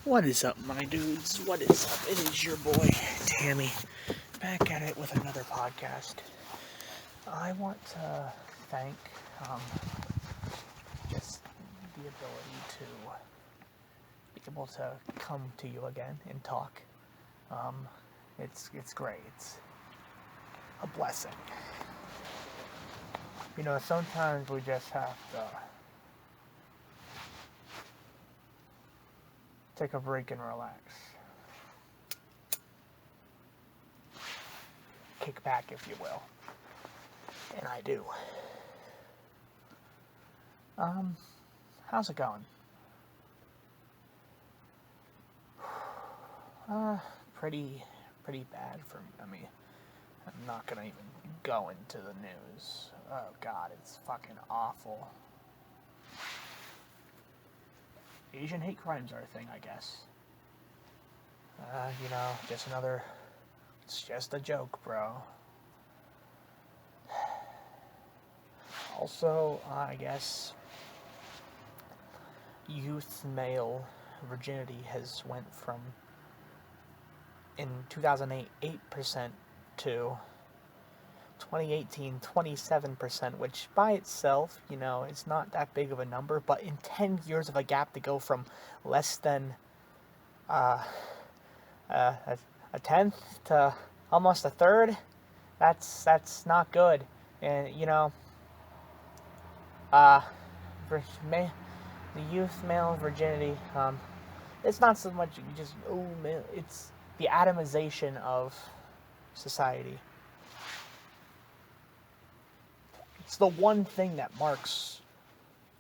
What is up, my dudes? What is up? It is your boy, Tammy, back at it with another podcast. I want to thank just the ability to be able to come to you again and talk. It's great. It's a blessing. You know, sometimes we just have to take a break and relax. Kick back, if you will. And I do. How's it going? Pretty bad for me. I mean, I'm not gonna even go into the news. Oh God, it's fucking awful. Asian hate crimes are a thing, I guess. Just another... It's just a joke, bro. Also, I guess youth male virginity has went from, in 2008, 8% to 2018, 27%, which by itself, it's not that big of a number, but in 10 years of a gap to go from less than a tenth to almost a third, that's not good. And, for the youth male virginity, it's not so much just, it's the atomization of society. It's the one thing that Marx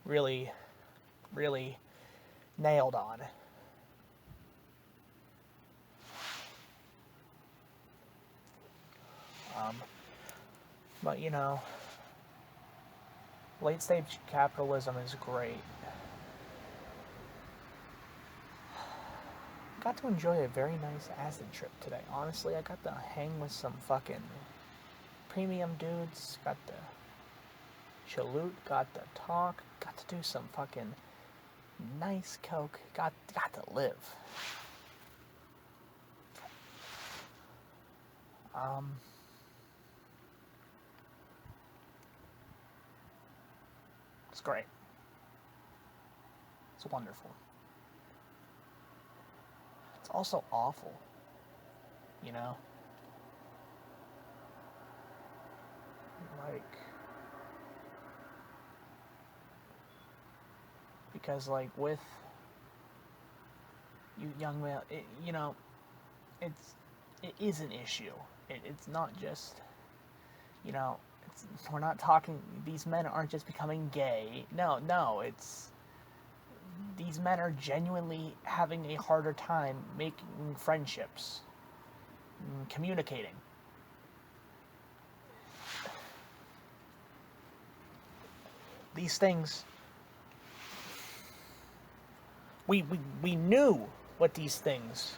really, really nailed on. But late stage capitalism is great. Got to enjoy a very nice acid trip today. Honestly, I got to hang with some fucking premium dudes. Got to chalut, got to talk, got to do some fucking nice coke, got to live. It's great. It's wonderful. It's also awful, because with you young male, it is an issue. It's not just, we're not talking, these men aren't just becoming gay. No, it's, these men are genuinely having a harder time making friendships, communicating. These things, we knew what these things,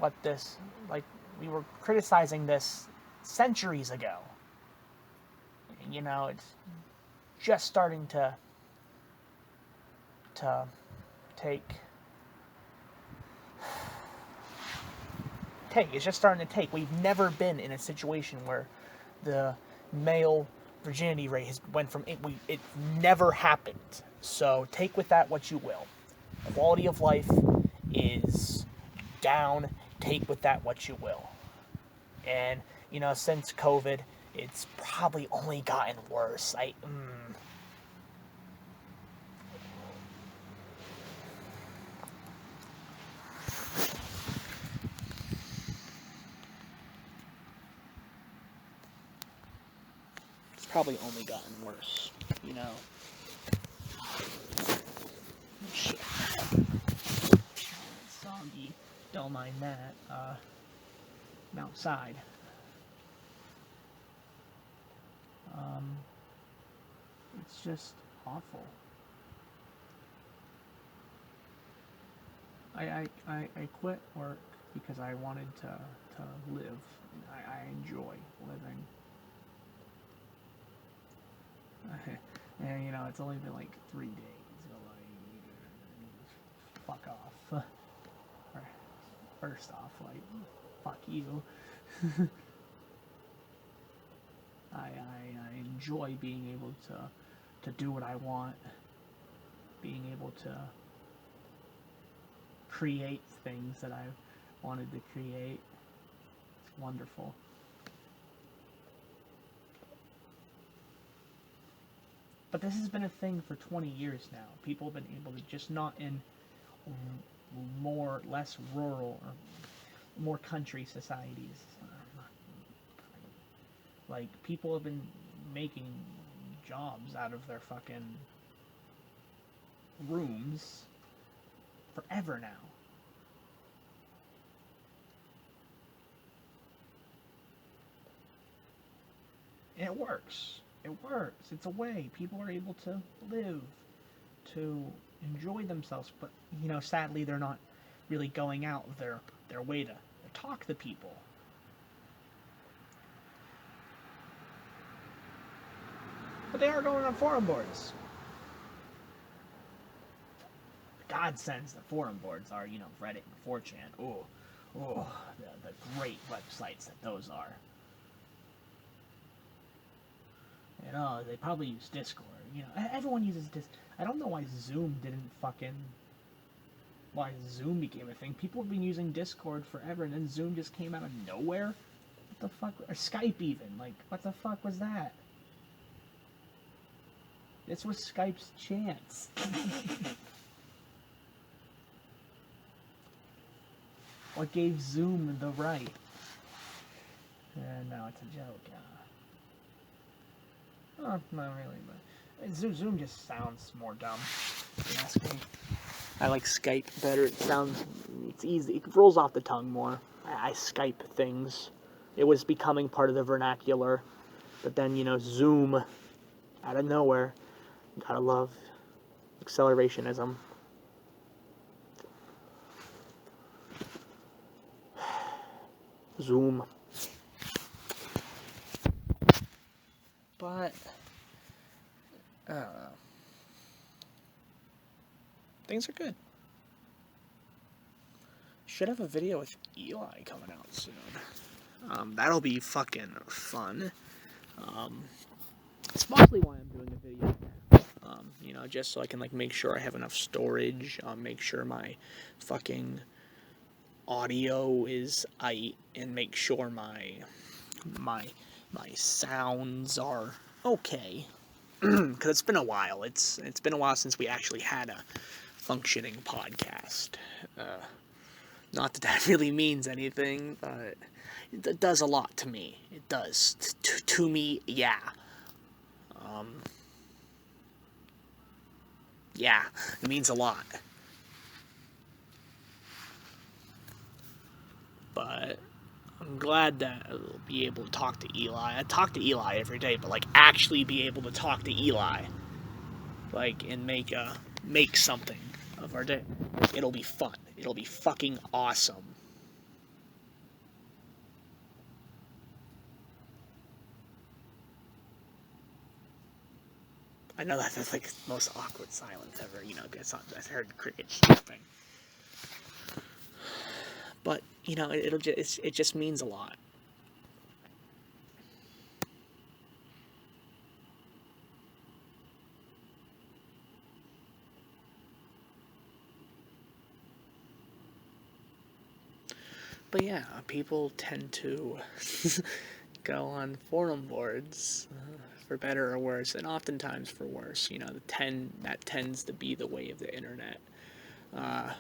we were criticizing this centuries ago. It's just starting to take. It's just starting to take. We've never been in a situation where the male virginity rate went from it never happened. So take with that what you will. Quality of life is down. Take with that what you will. And since COVID, it's probably only gotten worse. It's probably only gotten worse, Shit. It's soggy. Don't mind that. I'm outside. It's just awful. I quit work because I wanted to live. I enjoy living. And it's only been like 3 days. So fuck off. First off, like, fuck you. I enjoy being able to do what I want, being able to create things that I wanted to create. It's wonderful. But this has been a thing for 20 years now. People have been able to, just not in less rural or more country societies. Like, people have been making jobs out of their fucking rooms forever now. And it works. It works. It's a way. People are able to live, to enjoy themselves. But, you know, sadly, they're not really going out of their way to talk to people. But they are going on forum boards. The godsends the forum boards are, you know, Reddit and 4chan. The great websites that those are. You know, they probably use Discord. You know, everyone uses Discord. I don't know why Zoom became a thing. People have been using Discord forever, and then Zoom just came out of nowhere. What the fuck? Or Skype even. Like, what the fuck was that? This was Skype's chance. What gave Zoom the right? And now it's a joke. Oh, not really, but Zoom just sounds more dumb. If you ask me. I like Skype better. It's easy. It rolls off the tongue more. I Skype things. It was becoming part of the vernacular, but then, you know, Zoom, out of nowhere. Gotta love accelerationism. Zoom. But things are good. Should have a video with Eli coming out soon. That'll be fucking fun. It's mostly why I'm doing a video. You know, just so I can, like, make sure I have enough storage, make sure my fucking audio is aight, and make sure my sounds are okay. Because it's been a while. It's been a while since we actually had a functioning podcast. Not that that really means anything, but it does a lot to me. It does. To me, yeah. Yeah, it means a lot. But I'm glad that I'll be able to talk to Eli. I talk to Eli every day, but, like, actually be able to talk to Eli, like, and make something of our day. It'll be fun. It'll be fucking awesome. I know that's like the most awkward silence ever, you know, because I heard crickets chirping. But, you know, it just means a lot. But yeah, people tend to go on forum boards, for better or worse, and oftentimes for worse. You know, that tends to be the way of the internet. The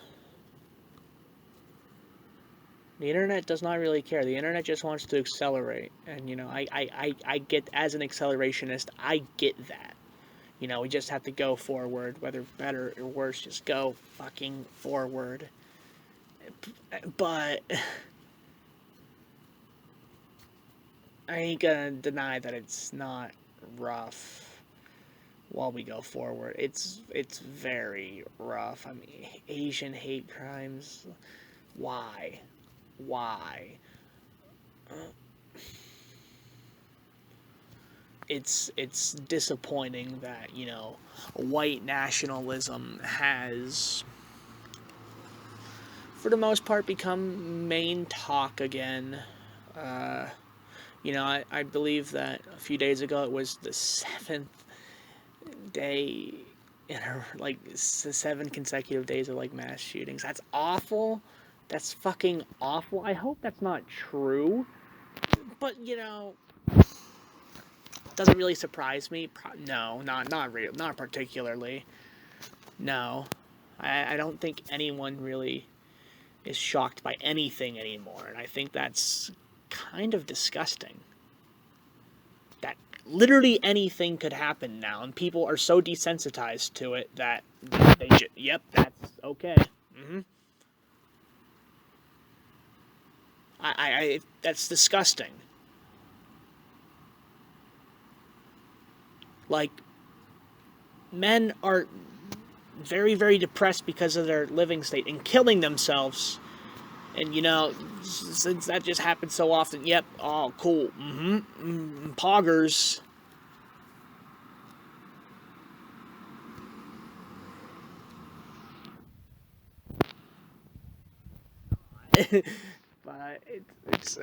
internet does not really care. The internet just wants to accelerate. And, you know, I get, as an accelerationist, I get that. You know, we just have to go forward, whether better or worse, just go fucking forward. But I ain't gonna deny that it's not rough while we go forward. It's very rough. I mean, Asian hate crimes. Why? It's disappointing that, you know, white nationalism has for the most part, become main talk again. I believe that a few days ago it was the seventh day like 7 consecutive days of like mass shootings. That's awful. That's fucking awful. I hope that's not true. But doesn't really surprise me. No, not particularly. No, I don't think anyone really is shocked by anything anymore, and I think that's kind of disgusting. That literally anything could happen now, and people are so desensitized to it that they yep, that's okay. Mm-hmm. That's disgusting. Like, men are very, very depressed because of their living state and killing themselves. And, since that just happens so often, yep, oh, cool, poggers. But it's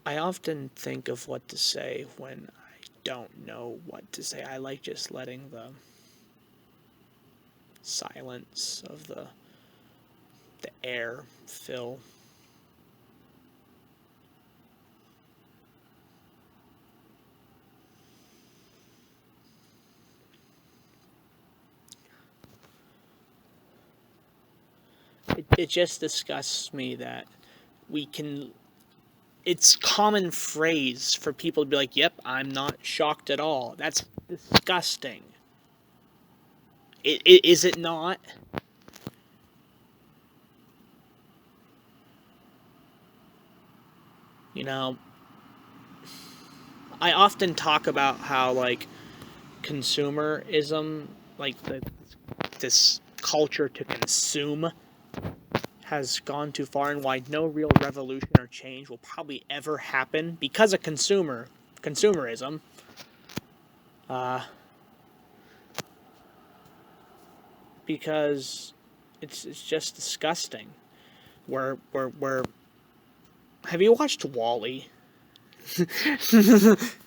I often think of what to say when I don't know what to say. I like just letting the silence of the air fill. It just disgusts me that we can. It's common phrase for people to be like, "Yep, I'm not shocked at all." That's disgusting. Is it not? You know, I often talk about how like consumerism, like this culture to consume, has gone too far, and why no real revolution or change will probably ever happen because of consumerism. Uh, because it's just disgusting. Where have you watched Wall-E?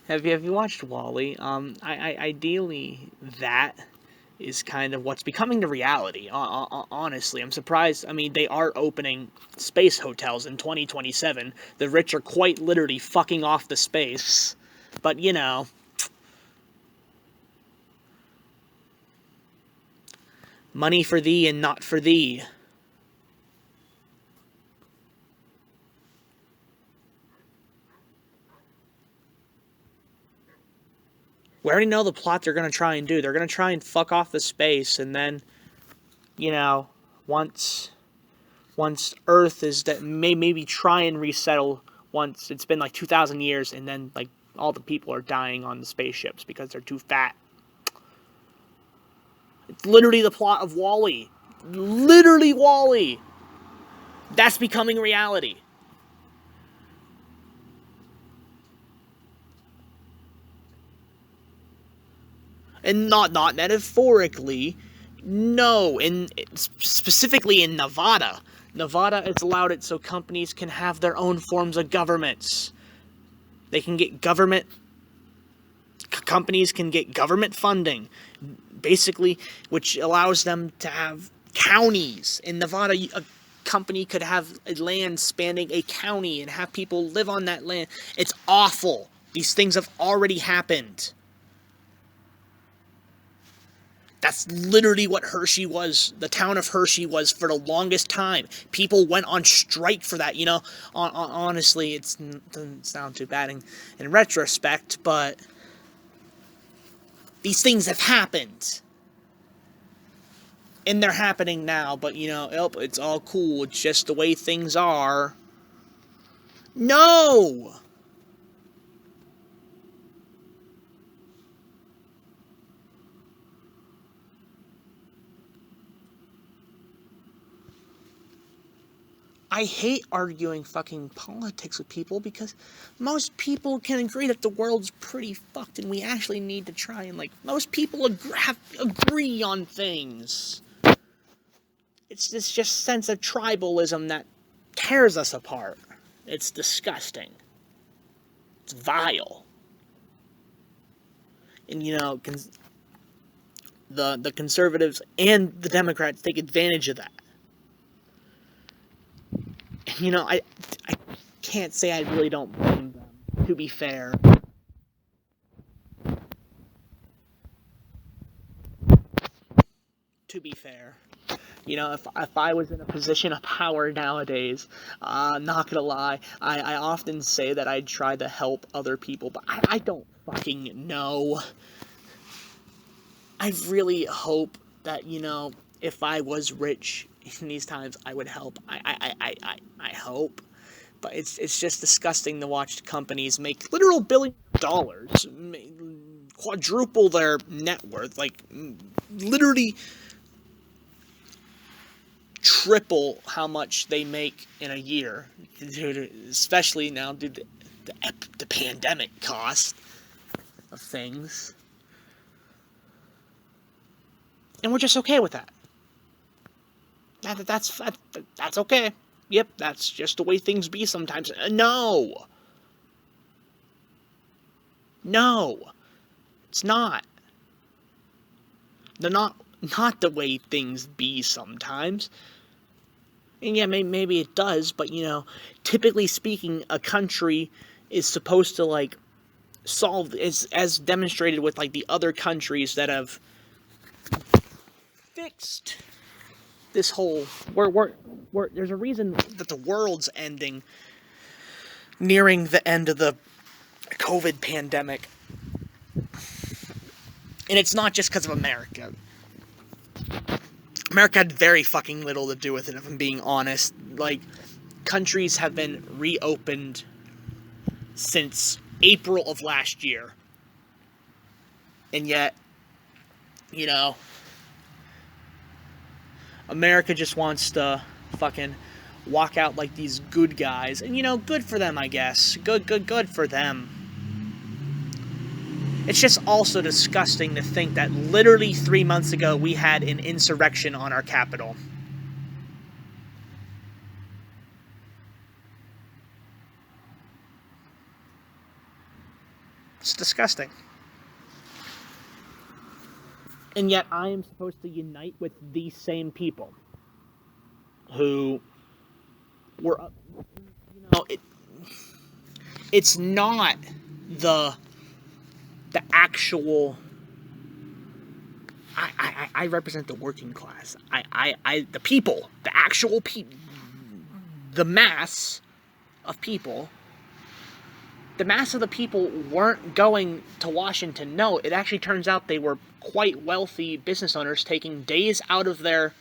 Have you watched Wall-E? Ideally that is kind of what's becoming the reality. Honestly, I'm surprised. I mean, they are opening space hotels in 2027. The rich are quite literally fucking off the space. But, money for thee and not for thee. We already know the plot they're going to try and do. They're going to try and fuck off the space, and then, once Earth is that maybe try and resettle once it's been like 2,000 years, and then like all the people are dying on the spaceships because they're too fat. It's literally the plot of Wall-E. Literally Wall-E. That's becoming reality. And not metaphorically. No, specifically in Nevada. Nevada has allowed it so companies can have their own forms of governments. They can get government. Companies can get government funding, basically, which allows them to have counties. In Nevada, a company could have land spanning a county and have people live on that land. It's awful. These things have already happened. That's literally what Hershey was, the town of Hershey was for the longest time. People went on strike for that, honestly, it doesn't sound too bad in retrospect, but these things have happened. And they're happening now, but, it's all cool, it's just the way things are. No! I hate arguing fucking politics with people because most people can agree that the world's pretty fucked and we actually need to try and, like, most people agree on things. It's this just sense of tribalism that tears us apart. It's disgusting. It's vile. And, you know, the conservatives and the Democrats take advantage of that. And, you know, I can't say I really don't blame them, to be fair. You know, if I was in a position of power nowadays, not gonna lie, I often say that I'd try to help other people, but I don't fucking know. I really hope that, you know, if I was rich in these times, I would help. I hope. But it's just disgusting to watch companies make literal billions of dollars, quadruple their net worth, like literally triple how much they make in a year, especially now due to the pandemic cost of things. And we're just okay with that. That's okay. Yep, that's just the way things be sometimes. No, it's not. They're not the way things be sometimes. And yeah, maybe it does, but, you know, typically speaking, a country is supposed to, like, solve, as demonstrated with, like, the other countries that have fixed this whole, there's a reason that the world's ending, nearing the end of the COVID pandemic. And it's not just because of America. America had very fucking little to do with it, if I'm being honest. Like, countries have been reopened since April of last year. And yet, you know, America just wants to fucking walk out like these good guys. And, you know, good for them, I guess. Good for them. It's just also disgusting to think that literally 3 months ago we had an insurrection on our capital. It's disgusting. And yet I am supposed to unite with these same people who were, you know, it's not the actual, I represent the working class. The people, the actual people, the mass of people. The mass of the people weren't going to Washington. No, it actually turns out they were quite wealthy business owners taking days out of their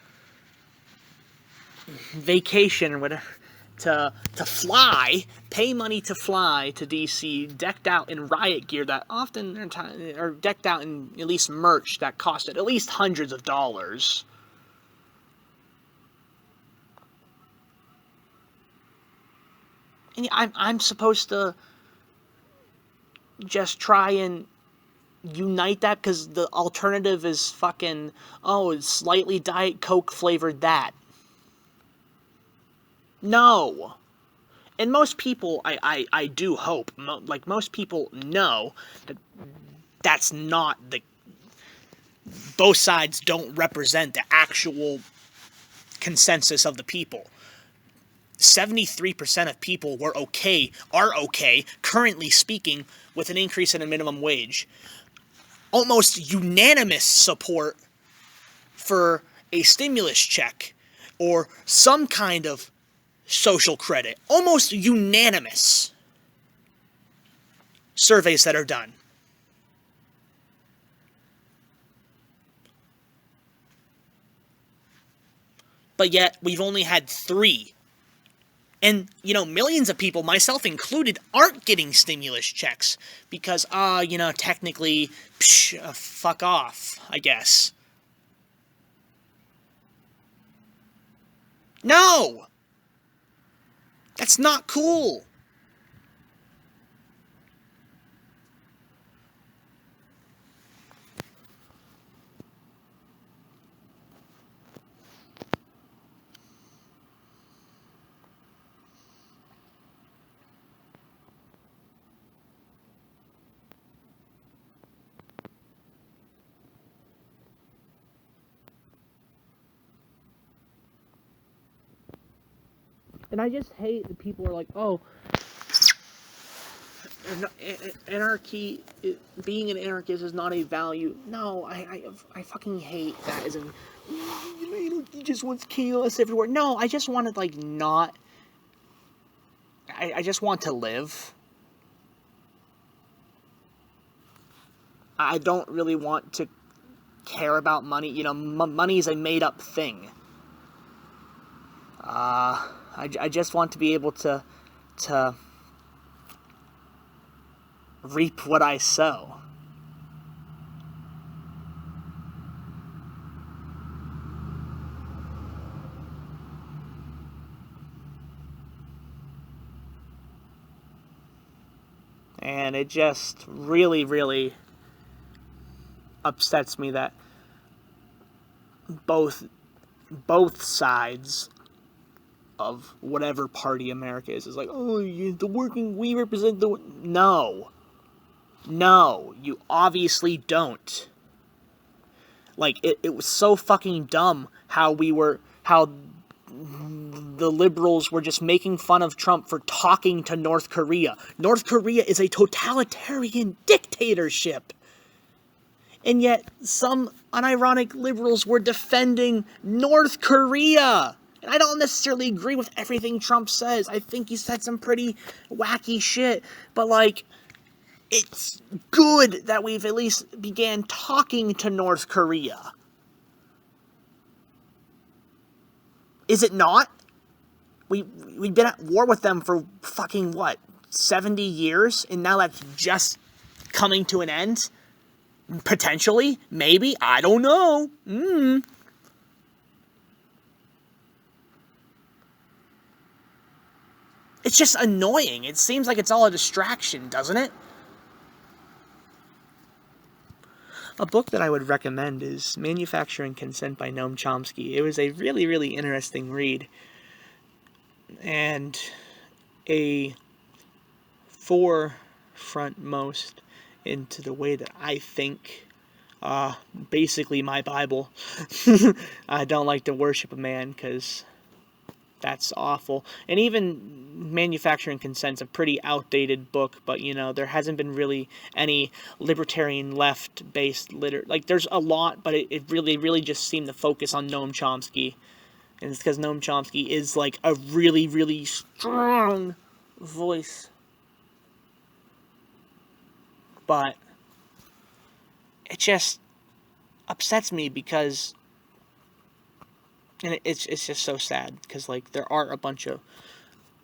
vacation or whatever to fly, pay money to fly to D.C., decked out in riot gear that often are decked out in at least merch that costed at least hundreds of dollars. And I'm supposed to just try and unite that because the alternative is fucking, oh, it's slightly Diet Coke flavored that. No. And most people, I do hope, like most people know that that's not the, both sides don't represent the actual consensus of the people. 73% of people are okay, currently speaking, with an increase in a minimum wage. Almost unanimous support for a stimulus check or some kind of social credit. Almost unanimous surveys that are done. But yet, we've only had 3. And, you know, millions of people, myself included, aren't getting stimulus checks because, you know, technically, fuck off, I guess. No! That's not cool. And I just hate that people are like, oh, anarchy, being an anarchist is not a value. No, I fucking hate that as in, he just wants chaos everywhere. No, I just want to, like, not, I just want to live. I don't really want to care about money. You know, money is a made-up thing. I just want to be able to reap what I sow. And it just really, really upsets me that both sides of whatever party America is like, oh, the working, we represent the... No, you obviously don't. Like, it was so fucking dumb how the liberals were just making fun of Trump for talking to North Korea. North Korea is a totalitarian dictatorship. And yet, some unironic liberals were defending North Korea. And I don't necessarily agree with everything Trump says. I think he said some pretty wacky shit. But, like, it's good that we've at least began talking to North Korea. Is it not? We've been at war with them for fucking, what, 70 years? And now that's just coming to an end? Potentially? Maybe? I don't know. It's just annoying. It seems like it's all a distraction, doesn't it? A book that I would recommend is Manufacturing Consent by Noam Chomsky. It was a really, really interesting read. And a forefrontmost into the way that I think, basically my Bible. I don't like to worship a man because that's awful. And even Manufacturing Consent's a pretty outdated book, but, you know, there hasn't been really any libertarian left-based like, there's a lot, but it really, really just seemed to focus on Noam Chomsky. And it's because Noam Chomsky is, like, a really, really strong voice. But it just upsets me because... And it's just so sad, because, like, there are a bunch of...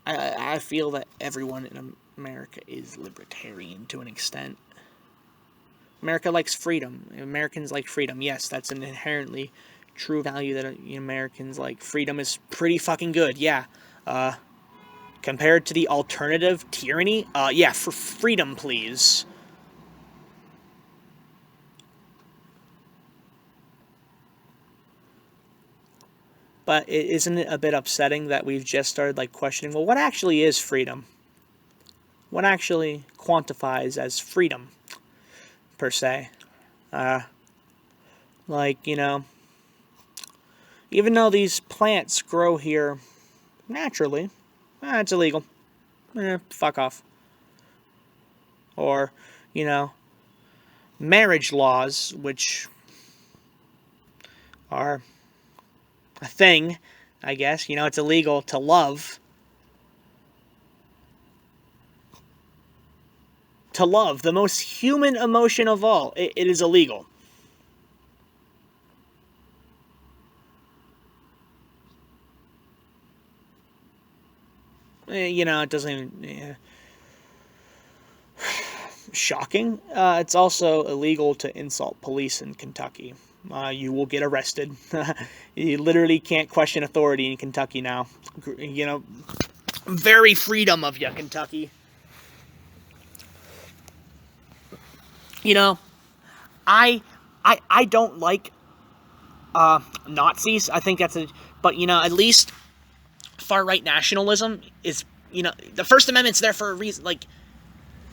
I feel that everyone in America is libertarian to an extent. America likes freedom. Americans like freedom. Yes, that's an inherently true value that Americans like. Freedom is pretty fucking good, yeah. Compared to the alternative, tyranny, yeah, for freedom, please. But isn't it a bit upsetting that we've just started, like, questioning, well, what actually is freedom? What actually quantifies as freedom, per se? Like, you know, even though these plants grow here naturally, it's illegal. Fuck off. Or, you know, marriage laws, which are a thing, I guess. You know, it's illegal to love. To love, the most human emotion of all, it is illegal. You know, it doesn't even... Yeah. Shocking. It's also illegal to insult police in Kentucky. You will get arrested. You literally can't question authority in Kentucky now. You know, Very freedom of you, Kentucky. You know, I don't like Nazis. I think that's but at least far right nationalism is, the First Amendment's there for a reason. Like,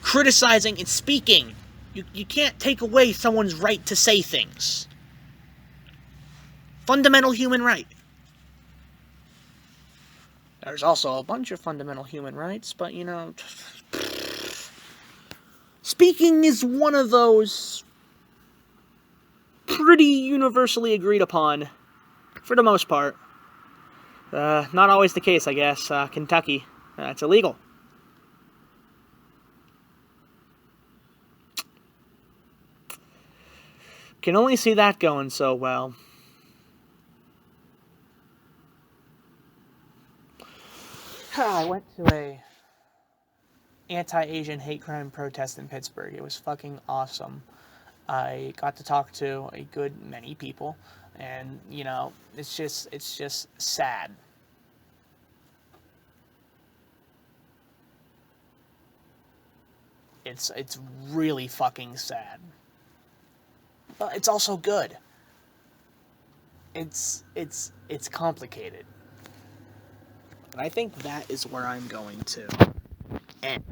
criticizing and speaking, you can't take away someone's right to say things. Fundamental human right. There's also a bunch of fundamental human rights, but speaking is one of those pretty universally agreed upon, for the most part. Not always the case, I guess. Kentucky, it's illegal. Can only see that going so well. I went to a anti-Asian hate crime protest in Pittsburgh. It was fucking awesome. I got to talk to a good many people, and it's just sad. It's really fucking sad. But it's also good. It's complicated. And I think that is where I'm going to end.